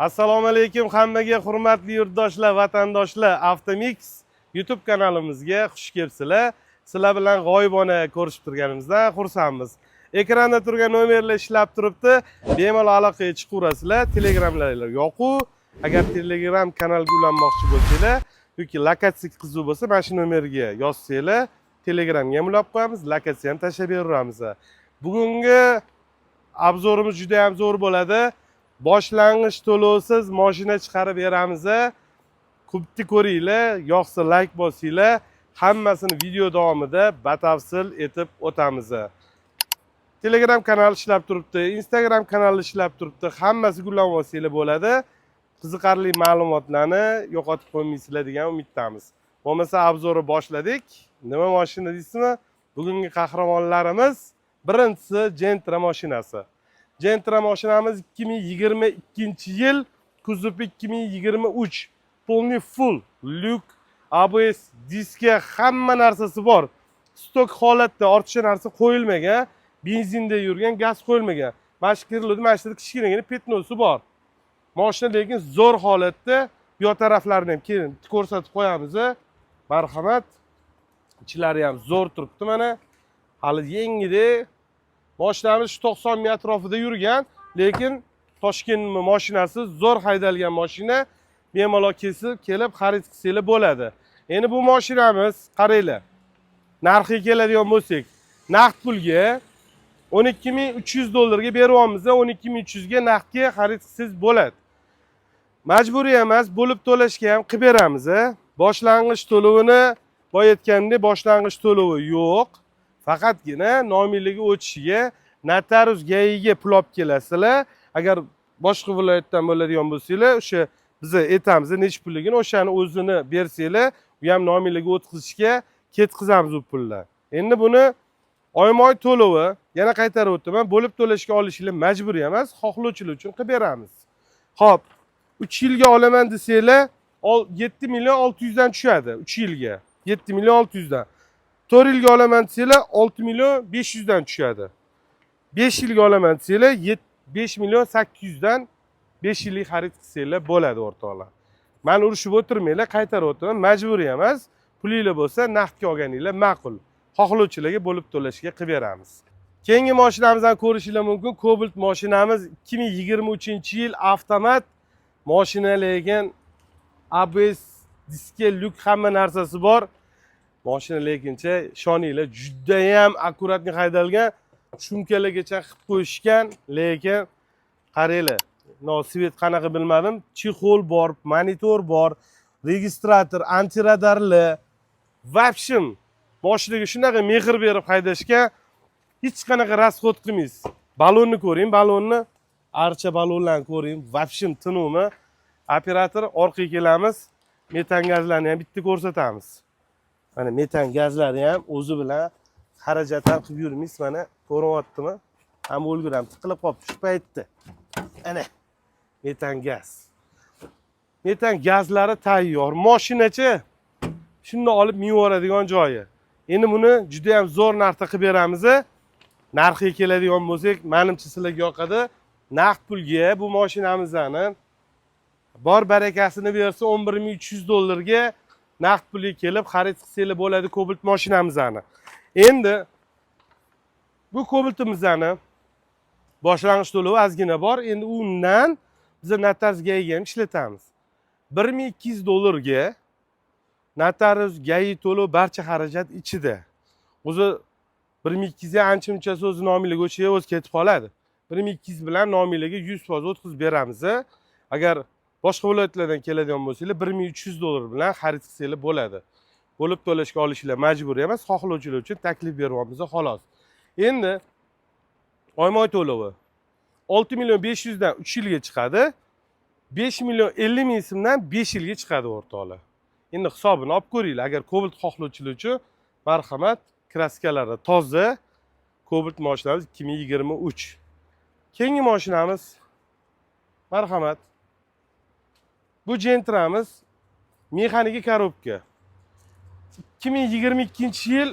Assalomu alaykum hammaga hurmatli yurtdoshlar, vatandoshlar. Avtomix YouTube kanalimizga xush kelibsizlar. Sizlar bilan g'oyibona ko'rishib turganimizdan xursandmiz. Ekranda turgan nomerlar ishlab turibdi. Bemalol aloqaga chiqaverasizlar. Telegramlar yo'q-ku. Agar Telegram kanalga ulanmoqchi bo'lsanglar yoki lokatsiya qiziq bo'lsa, mana shu nomerga yozsanglar, Telegramga ham ulab qo'yamiz, lokatsiya ham tashlab beramiz. Bugungi obzorimiz juda ham zo'r bo'ladi. Boshlang'ich to'lovsiz mashina chiqarib beramiz. Ko'pni ko'ringlar, yoqsa like bosinglar. Hammasini video davomida batafsil etib o'tamiz. Telegram kanali ishlab turibdi, Instagram kanali ishlab turibdi. Hammasiga ulab olsanglar bo'ladi. Qiziqarli ma'lumotlarni yo'qotib qo'ymaysizlar degan umiddamiz. Bo'lmasa obzorni boshladik. Nima mashina deysizmi? Bugungi qahramonlarimiz birinchisi Gentra mashinasi. Gentra mashinamiz 2022-yil, kuzov 2023. Polni full, lyuk, ABS, diska, hamma narsasi bor. Stok holatda ortiqcha narsa qo'yilmagan, benzinda yurgan, gaz qo'yilmagan. Mana shu kiriladi, mana shu kichkinagina petnosi bor. Mashina lekin zo'r holatda, bu yoq taraflarini ham keyin ko'rsatib qo'yamiz. Marhamat. Ichlari ham zo'r turibdi mana. Hali yengida. Mashinamiz 90 ming atrofida yurgan, lekin Toshkent mashinasi zo'r haydalgan mashina. Bemalol kelib xarid qilsanglar bo'ladi. Endi bu mashinamiz qaranglar. Narxiga keladigan bo'lsak, naqd pulga 12.300 dollarga beryapmiz. 12.300 ga naqdga xarid qilsangiz bo'ladi. Majburiy emas, bo'lib to'lashga ham qilib beramiz. Boshlang'ich to'lovini boya aytgandek, boshlang'ich to'lovi yo'q. Faqatgina nomiyligiga o'tishiga notarius gayiga pul olib kelasizlar. Agar boshqa viloyatdan bo'ladigan bo'lsanglar, o'sha biz aytamiz nech pulligini, o'shani o'zini bersanglar, u ham nomiyligiga o'tkazishga ketkazamiz u pulni. Endi buni oyma-oy to'lovi, yana qaytarib o'taman, bo'lib to'lashga olishinglar majburiy emas, xohlovchilar uchun qilib beramiz. Xo'p, 3 yilga olaman desanglar, 7 million 600 dan tushadi 3 yilga. 7 million 600 dan. 4 yilga olaman desanglar 6 million 500 dan tushadi. 5 yilga olaman desanglar 5 million 800 dan 5 yillik xarid qilsanglar bo'ladi o'rtoqlar. Meni urushib o'tirmanglar, qaytarib o'tiraman, majburiy emas. Pulinglar bo'lsa naqdga olganinglar ma'qul. Xohlovchilarga bo'lib to'lashga qilib beramiz. Keyingi mashinamizdan ko'rishinglar mumkin. Cobalt mashinamiz 2023-yil avtomat mashina, lekin ABS, diska, lyuk hamma narsasi bor. Mashina lekincha ishoninglar juda ham akkuratni haydalgan, shumkalargacha qilib qo'yishgan, lekin qaranglar, svet qanaqa bilmadim, chexol bor, monitor bor, registrator, antiradarli, vapshim boshiga shunaqa mehr berib haydashga hech qanaqa rasxod qilmaysiz. Balonni ko'ring, balonni, archa balonlarni ko'ring, vapshim tinuvmi. Operator orqaga kelamiz, metan gazlarni ham bitta ko'rsatamiz. Mana metan gazlari ham o'zi bilan xarajatlar qilib yurmaysiz, mana ko'ryaptimi? Ham o'lguram tiqilib qolibdi shu paytda. Ana metan gaz. Metan gazlari tayyor. Mashinachi shunda olib minvoradigan joyi. Endi buni juda ham zo'r narxda qilib beramiz. Narxiga keladigan bo'lsak, menimcha sizlarga yoqadi. Naqd pulga bu mashinamizni bor barakasini bersa 11.300 dollarga naqd pulga kelib xarid qilsanglar bo'ladi Cobalt mashinamizni. Endi bu Cobaltimizni boshlang'ich to'lovi ozgina bor. Endi undan biz notarius gayiga ham ishlatamiz. 1200 dollarga notarius gayi to'lov barcha xarajat ichida. O'zi 1200 ga ancha-munchasi o'zi nomiyliga o'chiga o'z ketib qoladi. 1200 bilan nomiyliga 100% o'tkazib beramiz. Agar boshqa viloyatlardan keladigan bo'lsanglar 1300 dollar bilan xarid qilsanglar bo'ladi. Bo'lib to'lashga olishinglar majburiy emas, xohlovchilar uchun taklif beryapmiz xolos. Endi oyma-oy to'lovi 6 million 500 dan 3 yilga chiqadi. 5 million 50 ming so'mdan 5 yilga chiqadi o'rtoqlar. Endi hisobini olib ko'ringlar. Agar Cobalt xohlovchilar uchun marhamat, kraskalari toza Cobalt mashinamiz 2023. Keyingi mashinamiz marhamat. Bu Gentramiz mexanik korobka. 2022-yil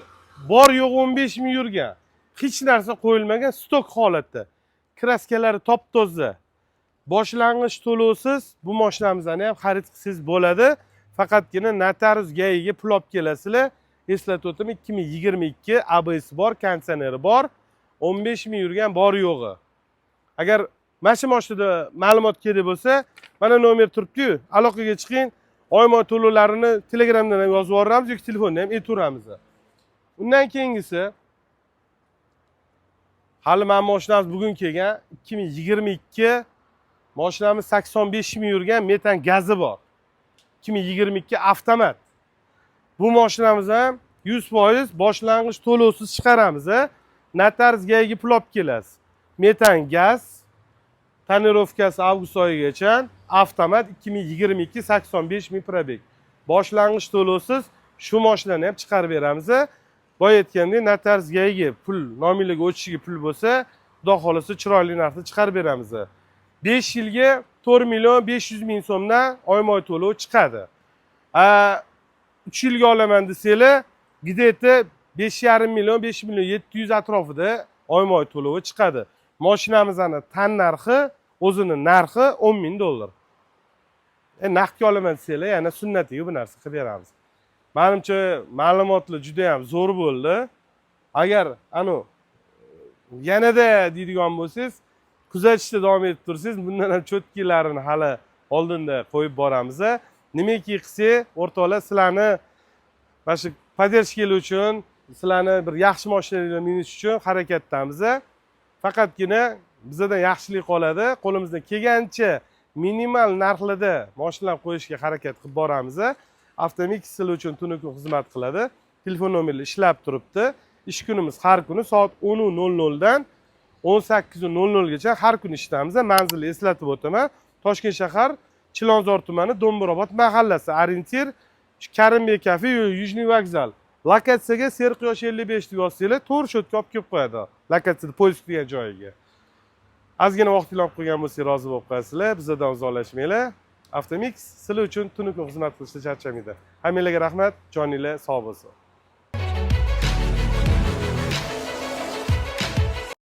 bor yo'q 15 ming yurgan. Hech narsa qo'yilmagan, stok holatda. Kraskalari top-toza. Boshlang'ich to'lovsiz bu mashinamizni ham xarid qilsangiz bo'ladi. Faqatgina notarius gayiga pul olib kelasizlar. Eslatib o'taman, 2022 ABS bor, konditsioneri bor, 15 ming yurgan bor yo'g'i. Agar mana shu mashinada ma'lumot kerak bo'lsa, mana nomer turibdi-yu, aloqaga chiqing. Oyma to'lovlarini Telegramdan ham yozib yuboramiz yoki telefondan ham aytaveramiz. Undan keyingisi hali men mashinamiz bugun kelgan 2022 mashinamiz 85 ming yurgan metan gazi bor. 2022 avtomat. Bu mashinamiz ham 100% boshlang'ich to'lovsiz chiqaramiz. Notarius gayiga pul olib kelasiz. Metan gaz tonirovkasi avgust oyigacha, avtomat 2022 85 ming probeg. Boshlang'ich to'lovsiz shu mashinani ham chiqarib beramiz. Boya aytgandek, notarius gayiga pul, nominalga o'tishiga pul bo'lsa, xudo xolasa chiroyli narxda chiqarib beramiz. 5 yilga 4 million 500 ming so'mdan oyma-oy to'lov chiqadi. 3 yilga olaman desanglar, gideti 5,5 million 5 million 700 atrofida oyma-oy to'lovi chiqadi. Mashinamizning tan narxi, o'zini narxi 10 ming dollar. Naqdga olaman desanglar, yana sunnatiga bu narsa qilib beramiz. Menimcha ma'lumotlar juda ham zo'r bo'ldi. Agar yanada deydigan bo'lsangiz, kuzatishda davom etib tursangiz, bundan ham cho'tkilarini hali oldinda qo'yib boramiz. Nimaki qilsak, o'rtoqlar, sizlarni mana shu poddershkalar uchun, sizlarni bir yaxshi mashinalarga minish uchun harakatdamiz. Faqatgina bizdan yaxshilik qoladi. Qo'limizdan kelgancha minimal narxlarda mashinalar qo'yishga harakat qilib boramiz. Avtomix sizlar uchun tunu kun xizmat qiladi. Telefon nomerlar ishlab turibdi. Ish kunimiz har kuni soat 10:00 dan 18:00 gacha har kuni ishlamiz. Manzilni eslatib o'taman. Toshkent shahar Chilonzor tumani Do'mbirobod mahallasi, orientir Karimbek kafe, Yujniy vokzal. Lokatsiyaga Serquyosh 55 deb yozsanglar, to'g'ri sho'tga olib kelib qo'yadi. Lokatsiyada poyezd degan joyiga. Ozgina vaqtingizni olib qo'ygan bo'lsangiz, rozi bo'lib qo'yasizlar. Bizdan uzoqlashmanglar. Avtomix sizlar uchun tunu kun xizmat qilishda charchamaydi. Hammanglarga rahmat, joninglar sog' bo'lsin.